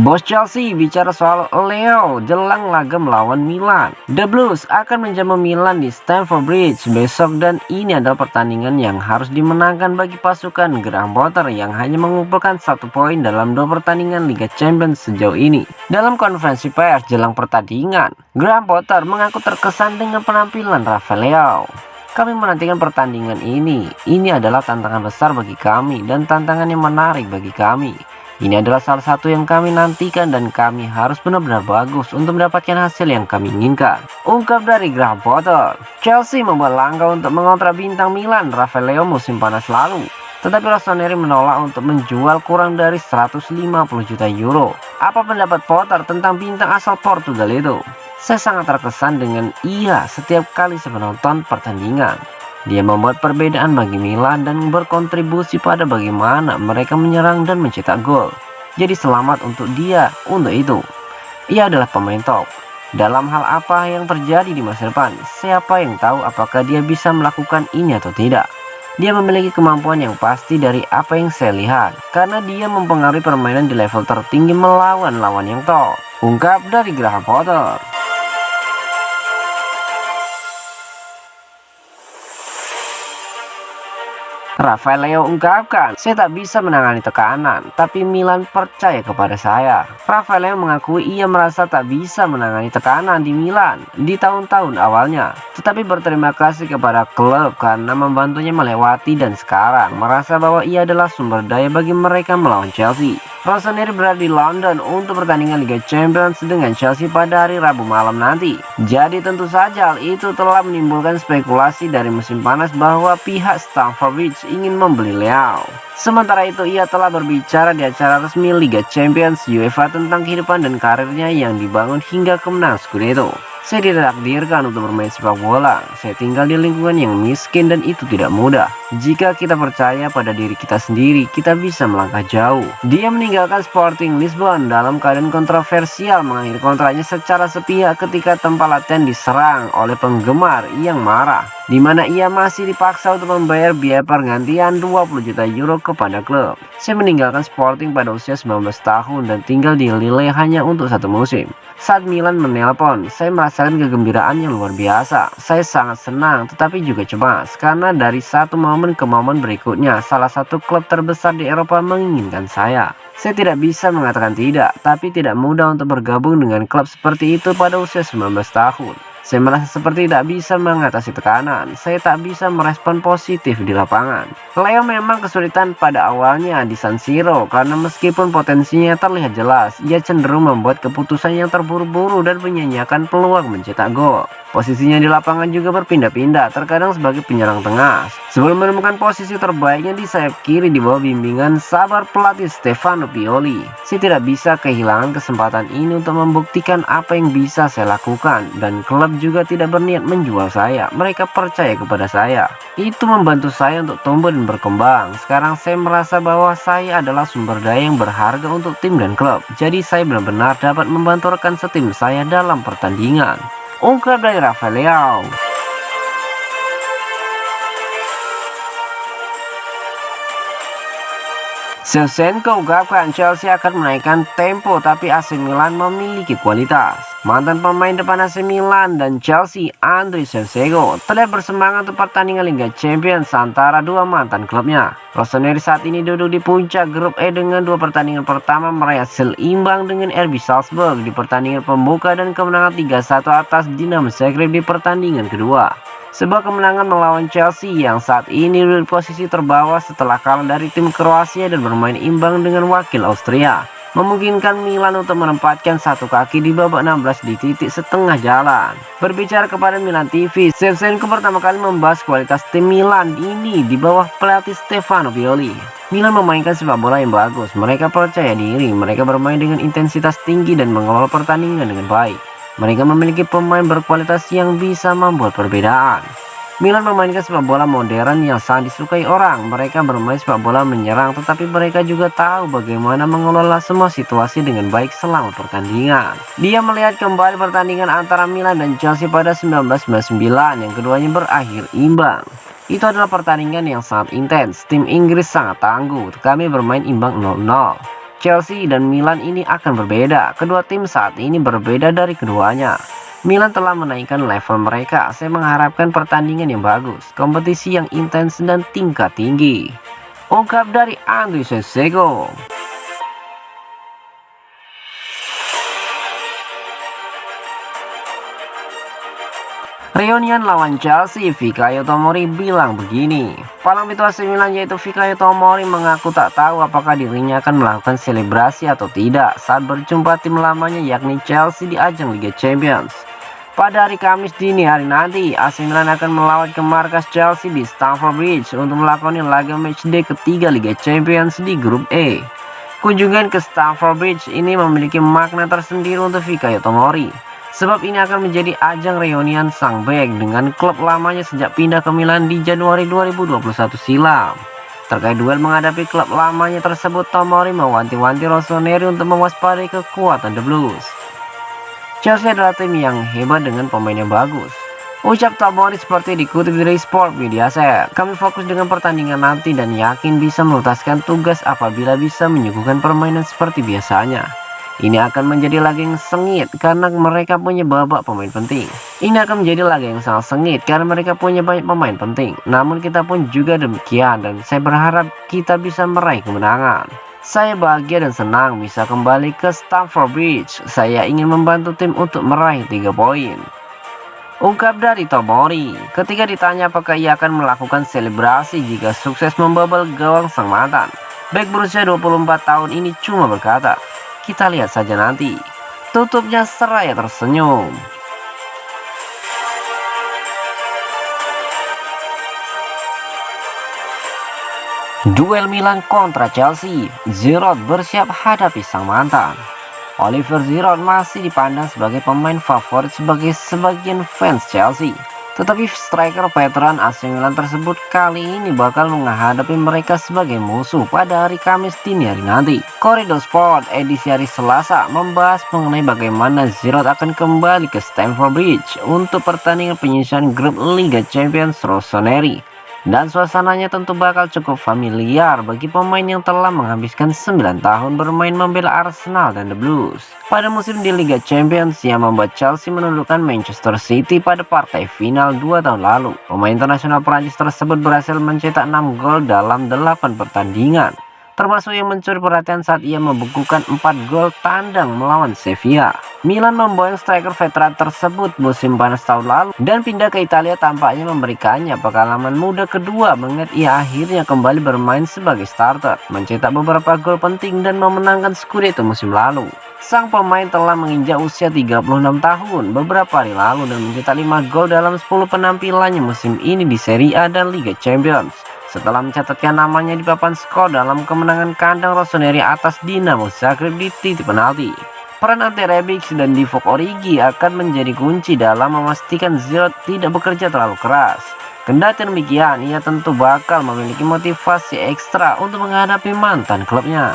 Bos Chelsea bicara soal Leo jelang laga melawan Milan. The Blues akan menjamu Milan di Stamford Bridge besok dan ini adalah pertandingan yang harus dimenangkan bagi pasukan Graham Potter yang hanya mengumpulkan 1 poin dalam 2 pertandingan Liga Champions sejauh ini. Dalam konferensi pers jelang pertandingan, Graham Potter mengaku terkesan dengan penampilan Rafael Leao. Kami menantikan pertandingan ini. Ini adalah tantangan besar bagi kami dan tantangan yang menarik bagi kami. Ini adalah salah satu yang kami nantikan dan kami harus benar-benar bagus untuk mendapatkan hasil yang kami inginkan. Ungkap dari Graham Potter. Chelsea membuat langkah untuk mengontrak bintang Milan Rafael Leao musim panas lalu. Tetapi Rossoneri menolak untuk menjual kurang dari 150 juta euro. Apa pendapat Potter tentang bintang asal Portugal itu? Saya sangat terkesan dengan ia setiap kali saya menonton pertandingan. Dia membuat perbedaan bagi Milan dan berkontribusi pada bagaimana mereka menyerang dan mencetak gol. Jadi selamat untuk dia untuk itu. Ia adalah pemain top. Dalam hal apa yang terjadi di masa depan, siapa yang tahu apakah dia bisa melakukan ini atau tidak. Dia memiliki kemampuan yang pasti dari apa yang saya lihat, karena dia mempengaruhi permainan di level tertinggi melawan lawan yang top. Ungkap dari Graham Potter. Rafael Leao ungkapkan, saya tak bisa menangani tekanan, tapi Milan percaya kepada saya. Rafael Leao mengakui ia merasa tak bisa menangani tekanan di Milan di tahun-tahun awalnya, tetapi berterima kasih kepada klub karena membantunya melewati dan sekarang merasa bahwa ia adalah sumber daya bagi mereka melawan Chelsea. Rossoneri berada di London untuk pertandingan Liga Champions dengan Chelsea pada hari Rabu malam nanti. Jadi tentu saja hal itu telah menimbulkan spekulasi dari musim panas bahwa pihak Stamford Bridge ingin membeli Leao. Sementara itu ia telah berbicara di acara resmi Liga Champions UEFA tentang kehidupan dan karirnya yang dibangun hingga kemenangan Scudetto. Saya ditakdirkan untuk bermain sepak bola. Saya tinggal di lingkungan yang miskin dan itu tidak mudah. Jika kita percaya pada diri kita sendiri, kita bisa melangkah jauh. Dia meninggalkan Sporting Lisbon dalam keadaan kontroversial mengakhiri kontraknya secara sepihak ketika tempat latihan diserang oleh penggemar yang marah, di mana ia masih dipaksa untuk membayar biaya pergantian 20 juta euro kepada klub. Saya meninggalkan Sporting pada usia 19 tahun dan tinggal di Lille hanya untuk 1 musim. Saat Milan menelpon, saya merasakan kegembiraan yang luar biasa. Saya sangat senang tetapi juga cemas karena dari satu momen ke momen berikutnya salah satu klub terbesar di Eropa menginginkan saya. Saya tidak bisa mengatakan tidak, tapi tidak mudah untuk bergabung dengan klub seperti itu pada usia 19 tahun. Saya merasa seperti tidak bisa mengatasi tekanan. Saya tak bisa merespon positif di lapangan. Leo memang kesulitan pada awalnya di San Siro karena meskipun potensinya terlihat jelas, ia cenderung membuat keputusan yang terburu-buru dan menyanyiakan peluang mencetak gol. Posisinya di lapangan juga berpindah-pindah, terkadang sebagai penyerang tengah, sebelum menemukan posisi terbaiknya di sayap kiri di bawah bimbingan sabar pelatih Stefano Pioli. Saya tidak bisa kehilangan kesempatan ini untuk membuktikan apa yang bisa saya lakukan, dan klub juga tidak berniat menjual saya. Mereka percaya kepada saya. Itu membantu saya untuk tumbuh dan berkembang. Sekarang saya merasa bahwa saya adalah sumber daya yang berharga untuk tim dan klub. Jadi saya benar-benar dapat membantu rekan setim saya dalam pertandingan. Ungkap dari Rafael Leao. Shevchenko ungkapkan Chelsea akan menaikkan tempo tapi AC Milan memiliki kualitas. Mantan pemain depan AC Milan dan Chelsea, Andriy Shevchenko, terlihat bersemangat untuk pertandingan Liga Champions antara dua mantan klubnya. Rossoneri saat ini duduk di puncak grup E dengan 2 pertandingan pertama meraih hasil imbang dengan RB Salzburg di pertandingan pembuka dan kemenangan 3-1 atas Dinamo Zagreb di pertandingan kedua. Sebuah kemenangan melawan Chelsea yang saat ini duduk di posisi terbawah setelah kalah dari tim Kroasia dan bermain imbang dengan wakil Austria. memungkinkan Milan untuk menempatkan satu kaki di babak 16 di titik setengah jalan. Berbicara kepada Milan TV, Shevchenko pertama kali membahas kualitas tim Milan ini di bawah pelatih Stefano Pioli. Milan memainkan sepak bola yang bagus, mereka percaya diri, mereka bermain dengan intensitas tinggi dan mengawal pertandingan dengan baik. Mereka memiliki pemain berkualitas yang bisa membuat perbedaan. Milan memainkan sepak bola modern yang sangat disukai orang. Mereka bermain sepak bola menyerang, tetapi mereka juga tahu bagaimana mengelola semua situasi dengan baik selama pertandingan. Dia melihat kembali pertandingan antara Milan dan Chelsea pada 1999 yang keduanya berakhir imbang. Itu adalah pertandingan yang sangat intens. Tim Inggris sangat tangguh. Kami bermain imbang 0-0. Chelsea dan Milan ini akan berbeda. Kedua tim saat ini berbeda dari keduanya. Milan telah menaikkan level mereka. Saya mengharapkan pertandingan yang bagus, kompetisi yang intens dan tingkat tinggi. Ungkap dari Andriy Shevchenko. Reunian lawan Chelsea, Fikayo Tomori bilang begini. Palang pintu AC Milan yaitu Fikayo Tomori mengaku tak tahu apakah dirinya akan melakukan selebrasi atau tidak saat berjumpa tim lamanya yakni Chelsea di ajang Liga Champions. Pada hari Kamis dini hari nanti, AC Milan akan melawat ke markas Chelsea di Stamford Bridge untuk melakoni laga matchday ketiga Liga Champions di grup E. Kunjungan ke Stamford Bridge ini memiliki makna tersendiri untuk Fikayo Tomori, sebab ini akan menjadi ajang reunian sang bek dengan klub lamanya sejak pindah ke Milan di Januari 2021 silam. Terkait duel menghadapi klub lamanya tersebut, Tomori mewanti-wanti Rossoneri untuk mewaspadai kekuatan The Blues. Chelsea adalah tim yang hebat dengan pemain yang bagus, ucap Tomori seperti dikutip dari Sport Mediaset. Kami fokus dengan pertandingan nanti dan yakin bisa menuntaskan tugas apabila bisa menyuguhkan permainan seperti biasanya. Ini akan menjadi laga yang sengit karena mereka punya banyak pemain penting. Ini akan menjadi laga yang sangat sengit karena mereka punya banyak pemain penting. Namun kita pun juga demikian dan saya berharap kita bisa meraih kemenangan. Saya bahagia dan senang bisa kembali ke Stamford Bridge. Saya ingin membantu tim untuk meraih 3 poin. Ungkap dari Tomori. Ketika ditanya apakah ia akan melakukan selebrasi jika sukses membobol gawang sang mantan, bek berusia 24 tahun ini cuma berkata, "Kita lihat saja nanti." Tutupnya seraya tersenyum. Duel Milan kontra Chelsea, Giroud bersiap hadapi sang mantan. Oliver Giroud masih dipandang sebagai pemain favorit sebagai sebagian fans Chelsea. Tetapi striker veteran AC Milan tersebut kali ini bakal menghadapi mereka sebagai musuh pada hari Kamis dini hari nanti. Corridor Sport edisi hari Selasa membahas mengenai bagaimana Giroud akan kembali ke Stamford Bridge untuk pertandingan penyisihan grup Liga Champions Rossoneri. Dan suasananya tentu bakal cukup familiar bagi pemain yang telah menghabiskan 9 tahun bermain membela Arsenal dan The Blues pada musim di Liga Champions yang membuat Chelsea menundukkan Manchester City pada partai final 2 tahun lalu. Pemain internasional Prancis tersebut berhasil mencetak 6 gol dalam 8 pertandingan, termasuk yang mencuri perhatian saat ia membekukan 4 gol tandang melawan Sevilla. Milan memboyong striker veteran tersebut musim panas tahun lalu dan pindah ke Italia tampaknya memberikannya pengalaman muda kedua mengingat ia akhirnya kembali bermain sebagai starter, mencetak beberapa gol penting dan memenangkan Scudetto musim lalu. Sang pemain telah menginjak usia 36 tahun beberapa hari lalu dan mencetak 5 gol dalam 10 penampilannya musim ini di Serie A dan Liga Champions, setelah mencatatkan namanya di papan skor dalam kemenangan kandang Rossoneri atas Dinamo Zagreb di titik penalti. Peran Ante Rebic dan Divock Origi akan menjadi kunci dalam memastikan Giroud tidak bekerja terlalu keras. Kendati demikian, ia tentu bakal memiliki motivasi ekstra untuk menghadapi mantan klubnya.